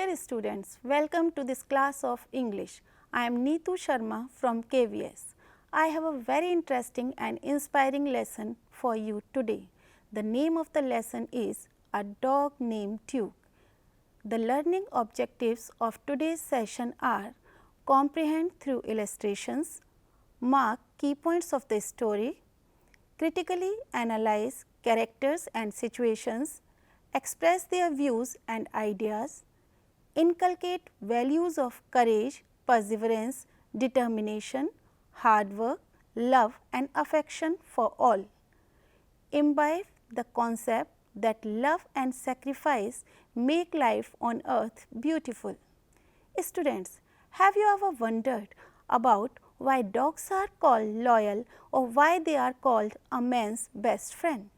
Dear students, welcome to this class of English. I am Neetu Sharma from KVS. I have a very interesting and inspiring lesson for you today. The name of the lesson is A Dog Named Duke. The learning objectives of today's session are comprehend through illustrations, mark key points of the story, critically analyze characters and situations, express their views and ideas, inculcate values of courage, perseverance, determination, hard work, love and affection for all. Imbibe the concept that love and sacrifice make life on earth beautiful. Students, have you ever wondered about why dogs are called loyal or why they are called a man's best friend?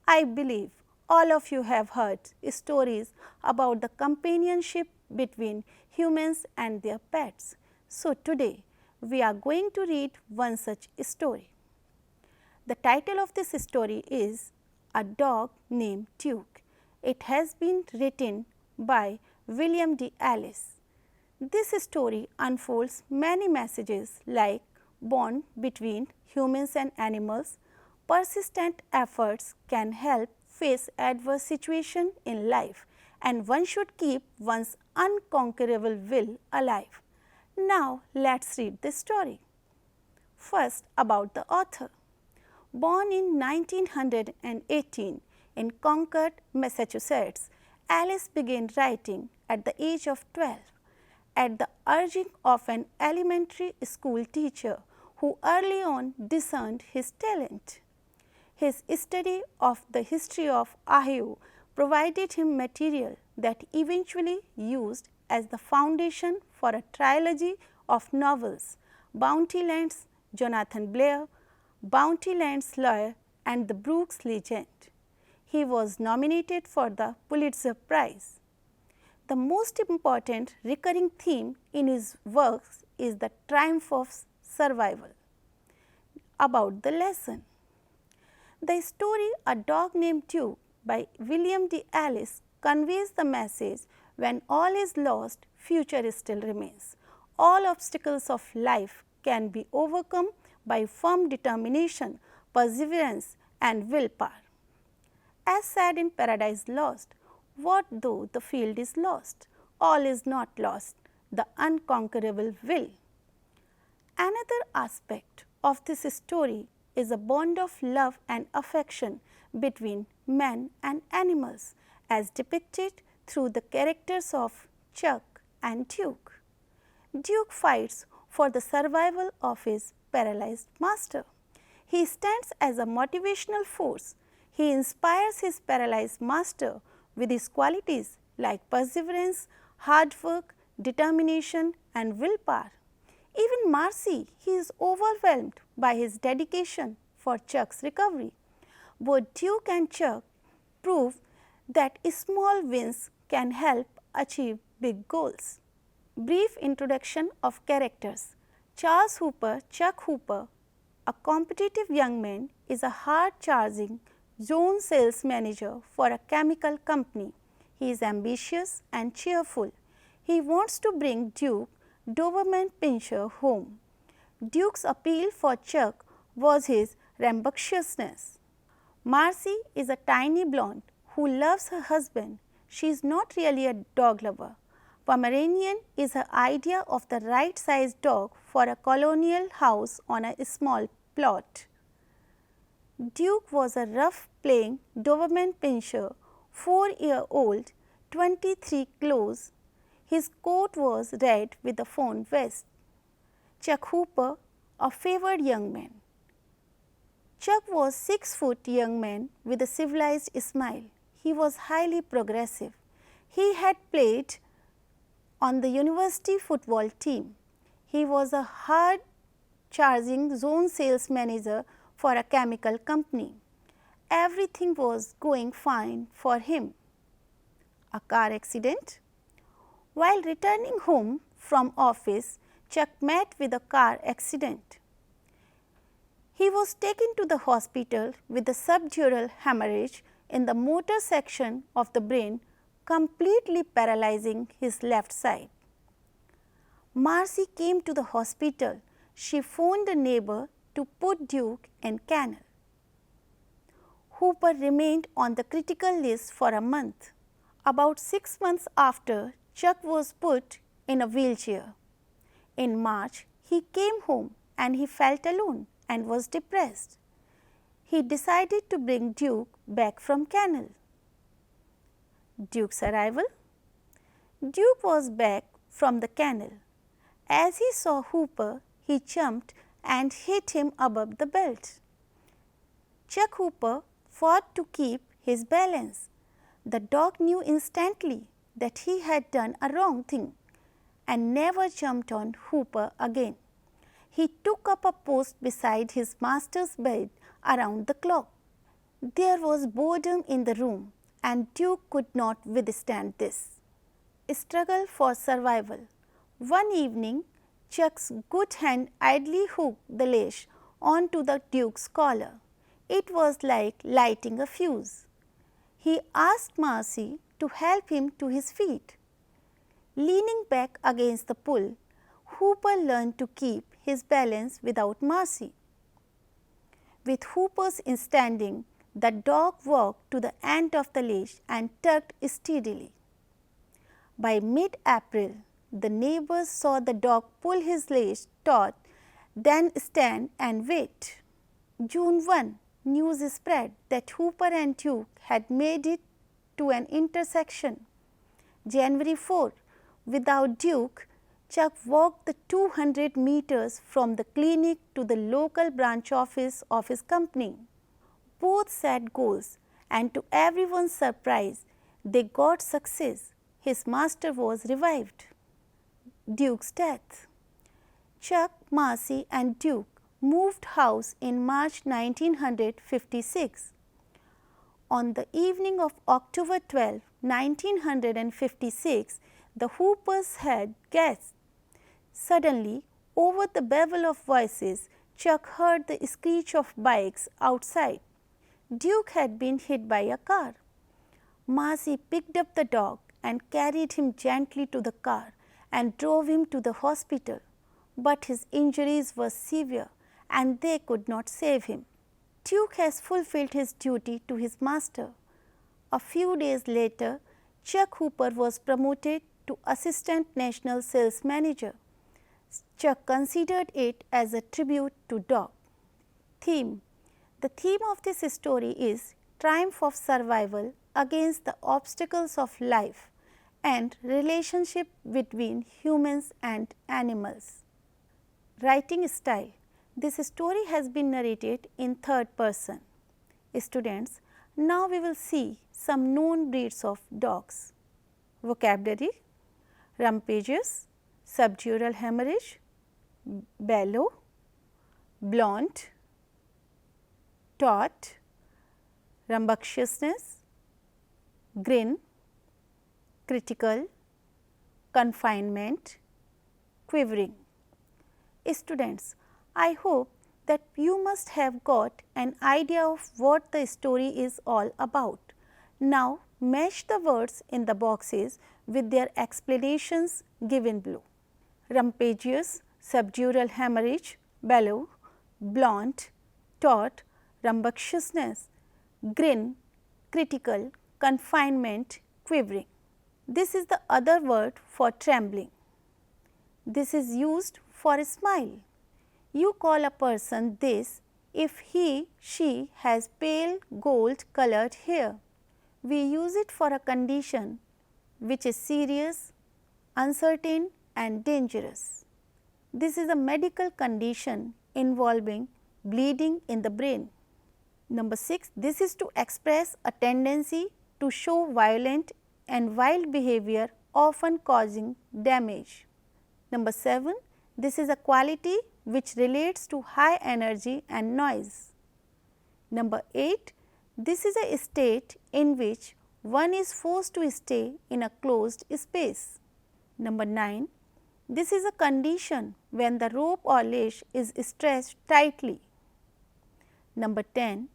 I believe all of you have heard stories about the companionship between humans and their pets. So today we are going to read one such story. The title of this story is A Dog Named Duke. It has been written by William D. Ellis. This story unfolds many messages like bond between humans and animals. Persistent efforts can help face adverse situations in life, and one should keep one's unconquerable will alive. Now, let's read the story. First, about the author. Born in 1918 in Concord, Massachusetts, Alice began writing at the age of 12 at the urging of an elementary school teacher who early on discerned his talent. His study of the history of Ohio provided him material that eventually used as the foundation for a trilogy of novels, Bountyland's Jonathan Blair, Bountyland's Lawyer and the Brooks Legend. He was nominated for the Pulitzer Prize. The most important recurring theme in his works is the triumph of survival. About the lesson. The story A Dog Named Duke by William D. Ellis conveys the message when all is lost, future still remains. All obstacles of life can be overcome by firm determination, perseverance and willpower. As said in Paradise Lost, what though the field is lost? All is not lost, the unconquerable will. Another aspect of this story is a bond of love and affection between man and animals as depicted through the characters of Chuck and Duke. Duke fights for the survival of his paralyzed master. He stands as a motivational force. He inspires his paralyzed master with his qualities like perseverance, hard work, determination and willpower. Even Marcy, he is overwhelmed by his dedication for Chuck's recovery. Both Duke and Chuck prove that small wins can help achieve big goals. Brief introduction of characters. Charles Hooper, Chuck Hooper, a competitive young man, is a hard-charging zone sales manager for a chemical company. He is ambitious and cheerful. He wants to bring Duke Doberman Pinscher home. Duke's appeal for Chuck was his rambunctiousness. Marcy is a tiny blonde who loves her husband. She is not really a dog lover. Pomeranian is her idea of the right sized dog for a colonial house on a small plot. Duke was a rough playing Doberman Pinscher, 4-year-old, 23 close. His coat was red with a fawn vest. Chuck Hooper, a favored young man. Chuck was 6-foot young man with a civilized smile. He was highly progressive. He had played on the university football team. He was a hard-charging zone sales manager for a chemical company. Everything was going fine for him. A car accident. While returning home from office, Chuck met with a car accident. He was taken to the hospital with a subdural hemorrhage in the motor section of the brain completely paralyzing his left side. Marcy came to the hospital. She phoned a neighbor to put Duke in kennel. Hooper remained on the critical list for a month. About 6 months after, Chuck was put in a wheelchair. In March, he came home and he felt alone and was depressed. He decided to bring Duke back from kennel. Duke's arrival. Duke was back from the kennel. As he saw Hooper, he jumped and hit him above the belt. Chuck Hooper fought to keep his balance. The dog knew instantly that he had done a wrong thing and never jumped on Hooper again. He took up a post beside his master's bed around the clock. There was boredom in the room and Duke could not withstand this. Struggle for survival. One evening, Chuck's good hand idly hooked the lash onto the Duke's collar. It was like lighting a fuse. He asked Marcy to help him to his feet. Leaning back against the pull, Hooper learned to keep his balance without Marcy. With Hooper's standing, the dog walked to the end of the leash and tugged steadily. By mid-April, the neighbors saw the dog pull his leash taut, then stand and wait. June 1, news spread that Hooper and Duke had made it to an intersection. January 4, without Duke, Chuck walked the 200 meters from the clinic to the local branch office of his company. Both set goals, and to everyone's surprise, they got success. His master was revived. Duke's death. Chuck, Marcy and Duke moved house in March 1956. On the evening of October 12, 1956, the Hoopers had guests. Suddenly, over the babble of voices, Chuck heard the screech of bikes outside. Duke had been hit by a car. Marcy picked up the dog and carried him gently to the car and drove him to the hospital, but his injuries were severe and they could not save him. Duke has fulfilled his duty to his master. A few days later, Chuck Hooper was promoted to Assistant National Sales Manager. Chuck considered it as a tribute to dog. Theme. The theme of this story is triumph of survival against the obstacles of life and relationship between humans and animals. Writing style. This story has been narrated in third person. Students, now we will see some known breeds of dogs. Vocabulary: rampageous, subdural hemorrhage, bellow, blonde, taut, rambunctiousness, grin, critical, confinement, quivering. Students, I hope that you must have got an idea of what the story is all about. Now, match the words in the boxes with their explanations given below. Rampageous, subdural hemorrhage, bellow, blonde, taut, rambunctiousness, grin, critical, confinement, quivering. This is the other word for trembling. This is used for a smile. You call a person this if he, she has pale gold colored hair. We use it for a condition which is serious, uncertain and dangerous. This is a medical condition involving bleeding in the brain. Number 6, this is to express a tendency to show violent and wild behavior, often causing damage. Number 7, this is a quality which relates to high energy and noise. Number 8, this is a state in which one is forced to stay in a closed space. Number 9, this is a condition when the rope or leash is stretched tightly. Number 10,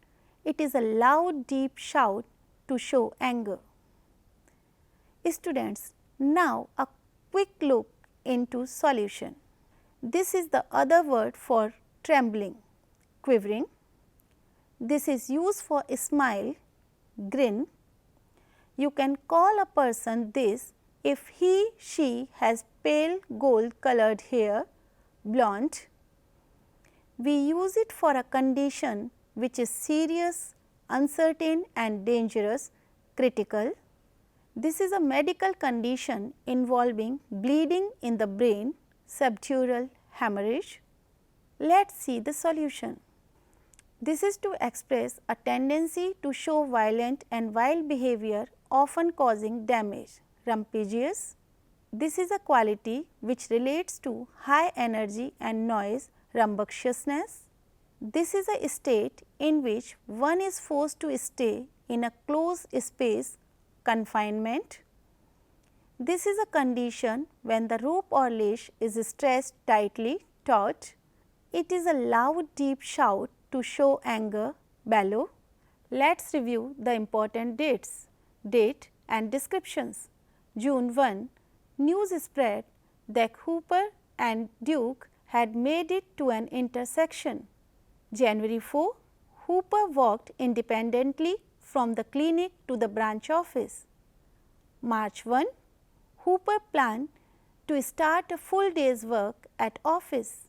it is a loud deep shout to show anger. Students, now a quick look into solution. This is the other word for trembling, quivering. This is used for smile, grin. You can call a person this if he, she has pale gold colored hair, blonde. We use it for a condition which is serious, uncertain and dangerous, critical. This is a medical condition involving bleeding in the brain, subdural hemorrhage. Let's see the solution. This is to express a tendency to show violent and wild behavior, often causing damage, rampagious. This is a quality which relates to high energy and noise, rambunctiousness. This is a state in which one is forced to stay in a closed space, confinement. This is a condition when the rope or leash is stressed tightly, taut. It is a loud, deep shout to show anger, bellow. Let's review the important dates, date and descriptions. June 1, news spread that Hooper and Duke had made it to an intersection. January 4, Hooper walked independently from the clinic to the branch office. March 1, Hooper planned to start a full day's work at office.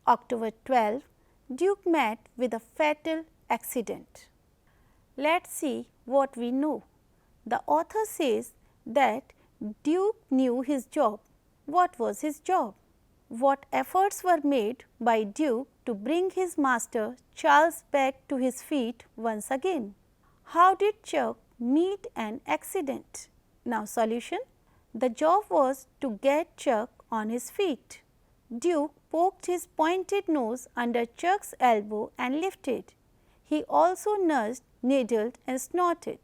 October 12, Duke met with a fatal accident. Let's see what we know. The author says that Duke knew his job. What was his job? What efforts were made by Duke to bring his master Charles back to his feet once again? How did Chuck meet an accident? Now solution. The job was to get Chuck on his feet. Duke poked his pointed nose under Chuck's elbow and lifted. He also nursed, needled and snorted.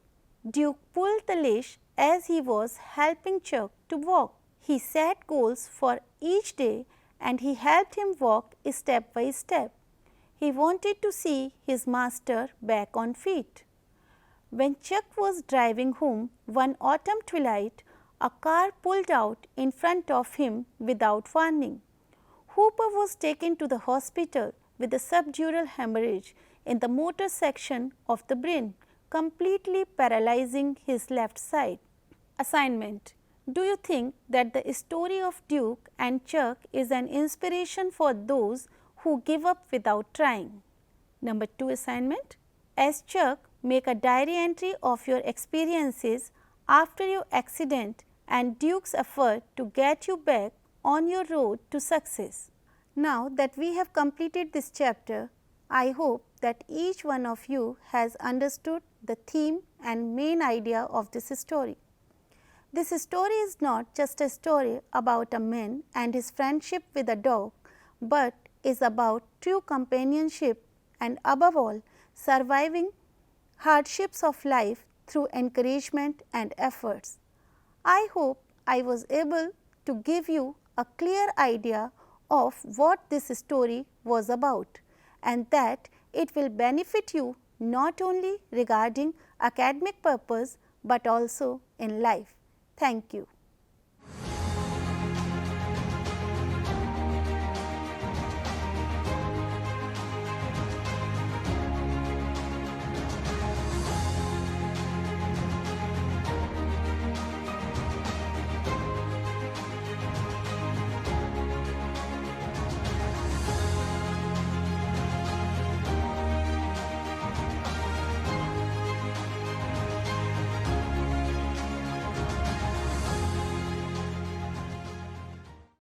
Duke pulled the leash as he was helping Chuck to walk. He set goals for each day and he helped him walk step by step. He wanted to see his master back on feet. When Chuck was driving home one autumn twilight, a car pulled out in front of him without warning. Hooper was taken to the hospital with a subdural hemorrhage in the motor section of the brain, completely paralyzing his left side. Assignment. Do you think that the story of Duke and Chuck is an inspiration for those who give up without trying? Number 2 assignment. As Chuck, make a diary entry of your experiences after your accident and Duke's effort to get you back on your road to success. Now that we have completed this chapter, I hope that each one of you has understood the theme and main idea of this story. This story is not just a story about a man and his friendship with a dog, but is about true companionship and above all surviving hardships of life through encouragement and efforts. I hope I was able to give you a clear idea of what this story was about and that it will benefit you not only regarding academic purpose but also in life. Thank you.